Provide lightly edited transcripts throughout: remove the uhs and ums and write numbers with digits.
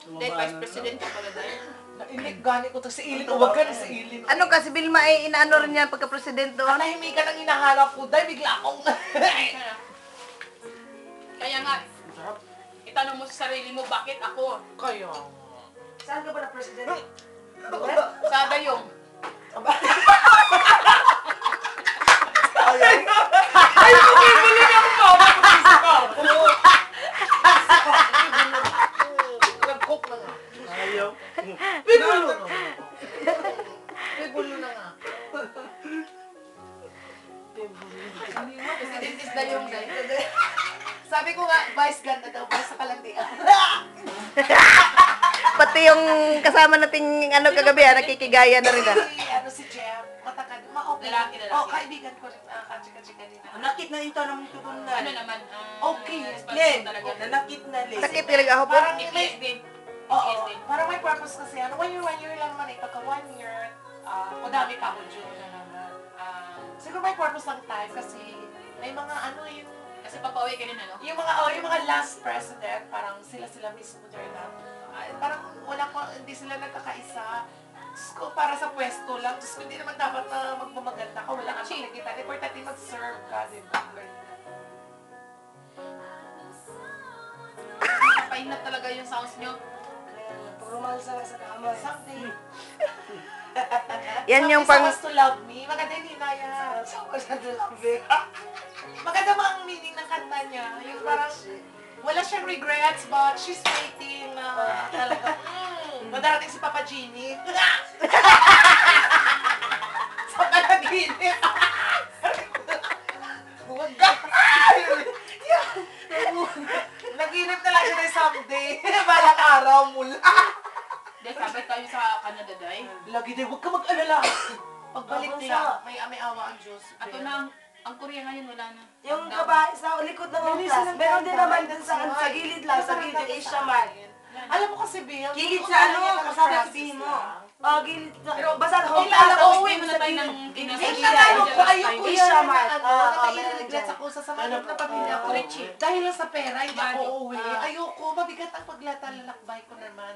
Dahil Vice President ka pala dahil. Nainig gani ko to si Ilin. Huwag ka na si Ilin. Ano kasi Vilma ay inaano rin yan pagka-presidente doon? Nahimikan ang hinahanap ko. Dahil bigla akong... Kaya nga, itanong mo sa sarili mo, bakit ako? Kaya... Saan ka ba na presidente? Sa Dayong. Ay, bumibili ng mama ko sa ako. Nag-cook na nga. Ayaw. Bigulo na nga. Bigulo na nga. President is Dayong dahil. Sabi ko nga, vice ganda daw, vice sa kalandian. Pati yung kasama nating ano kagabi, nakikigaya na rin ah. Si Jeff, matakad, ma-okay. Lalaki. Oh, kaibigan ko rin, kachika-chika din. Nakit na ito ng tutunan. Ano naman? Okay. Len, talaga. nanakit na Len. Sakit talaga ako po. Parang TPS din. Oo, parang may purpose kasi ano, 1 year lang naman eh, pagka 1 year, madami pa ako June na naman. Siguro may purpose lang tayo kasi may mga ano yung, Kasi papauwi ka rin ano? yung mga last president, parang sila mismo din na, parang hindi sila nagkakaisa. Diyos ko, para sa pwesto lang, Diyos ko, hindi naman dapat na magmamaganda ka, wala kang nakikita. Importante mag-serve ka, di ba? Painat talaga yung sounds nyo. Rumal sa kamay. Someday. Yan yung Someday pang... someone's to love me. Maganda yung hinaya. Someone's to love me. Maganda ba ang meaning ng kanta niya? Yung parang, wala siyang regrets, but she's waiting na talaga. Madarating si Papa Genie. Sa panaginip. Huwag ka. Naginip na lang siya na someday. Balang araw mula. Dahil sabay tayo sa Canada dahil. Lagi din, huwag ka mag-alala. Pagbalik nila, may awa ang Diyos. Ato na ang Korea ngayon wala na. Yung babae sa likod ng class, meron din naman dun sa gilid lang, sa gilid yung Asia man. Alam mo kasi, Bill, Gilid sa ano, kasama sabihin mo. Gilid sa, basta Oh, home class, tapos uuwi mo na tayo gilid. ng Yung nakaano ko, ayoko Asia yan man. na nakaililiglas ako sa samanap na pamilya ko. Richie. Dahil lang sa pera, hindi ako Bali. uuwi. Ayoko, mabigat ang paglatalakbay ko naman.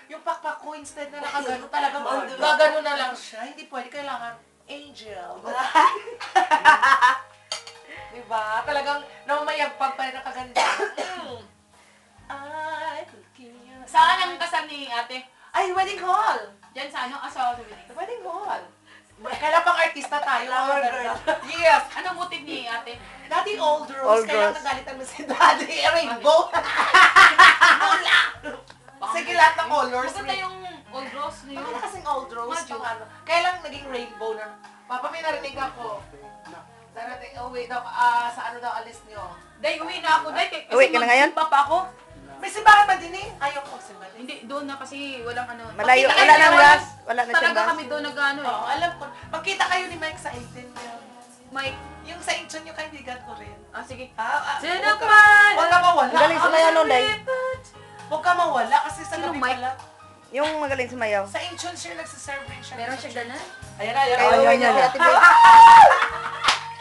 Yung pakpak ko, instead na nakagano, talagang gagano na lang siya. Hindi pwede, kailangan angel. Diba? Talagang namamayagpag pa rin nakaganda. Ay, kanya. Saan ang kasal ni ate? Ay, wedding hall! Diyan sa ano? Asawa sa wedding. Wedding hall. Kailan pang artista tayo? Flower mga girl. ganda. Yes! Anong motive ni ate? Dati old rose, Old kaya rose. nagalitan mo si Daddy. Rainbow. Wala! Sige, lahat ng colors. Maganda yung old rose na yun. Maganda kasing old rose. Medyo. Pang ano. Kaya lang naging rainbow na. Papa, may narinig ako. Darating, uwi daw, sa ano daw alis niyo. Dahil uwi na ako dahil. Kasi Uwi ka na ngayon? magsimba pa ako. May simbahan ba din eh? Ayaw ko magsimba din. Hindi, doon na kasi walang ano. Malayo, Magkita wala kayo nang ni gas. Mike. Wala na siyang Talaga gas. kami doon nag-ano Oo, eh. alam ko. Magkita kayo ni Mike sa 18 yun. Mike. Yung sa inchon yung kaibigan ko rin. Sige. Sinakman! Huwag ka mawala. Ang galing sumayaw nun, Day. Huwag ka mawala kasi sa Sino, gabi Mike? pala. Yung magaling sumayaw. Sa inchon siya nagsiserve rin siya. Meron siya ganan? Ayan na, ayan na. Kayo Ayan yan na. yan.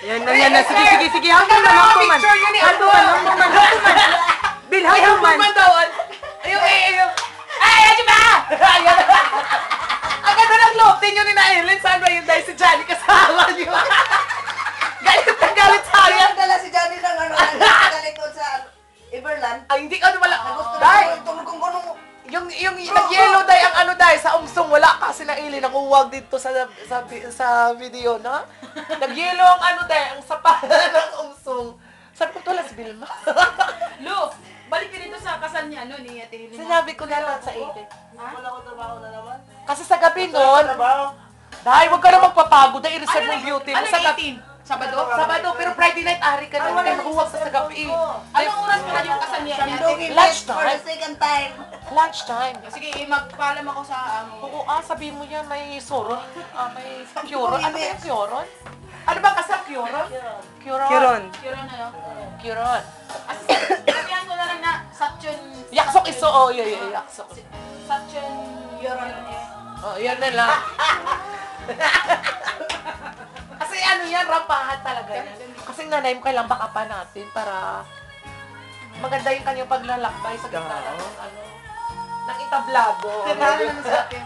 Yan na, yan na. Sige, sige. Hanggang na, hanggang man. Picture yun ni Hanggang man, hanggang man, hanggang man. Bill, Ay, hanggang man. man daw. Ayun, ayun. Ay, ayun ba? Ayan na. Ang ganda ng love din yun ni Nailin. Saan ba yun dahil si Johnny kasama niyo? Galit na galit sa akin. dala si Johnny ng ano, galing doon sa Iberland. Ay, hindi ka wala. Gusto Dahil, na tulong ko nung... yung nag-yellow dye ang ano dye sa umsong wala kasi Nailin ang uwag dito sa video na. Nag-yellow ang ano dye ang sapahan ng umsong. Sabi ko, wala si Vilma. Lu, balik ka dito sa kasal niya, ano, ni Ate Hilina. Sinabi ko na lang sa 18. Wala ko trabaho na naman. Kasi sa gabi nun, Trabaho. dahil huwag ka na magpapagod, dahil i-reserve mo yung beauty mo Ano sa yung gabi. 18? Sabado? Sabado, pero Friday night, ari ka na. Kaya makuwag sa gabi. Anong oras pa yung kasal niya? ni Ate? Lunchtime. For the second time. Lunchtime. Sige, magpaalam ako sa Oo, sabihin mo yan, may soron. May curon. Ano ba yung curon? Ano ba kasal curon? Curon. Kiron. Yun ano? Curon. Sabihan ko na lang na Satchon... Yaksok iso, oh, yaksok. Satchon... Yoron. Oh, yan na lang. Kasi ano yan, rampahan talaga yan. Kasi nanay mo kailang baka pa natin para maganda yung kanyang paglalakbay sa gitna ng ano, ng entablado. Ano naman sa akin?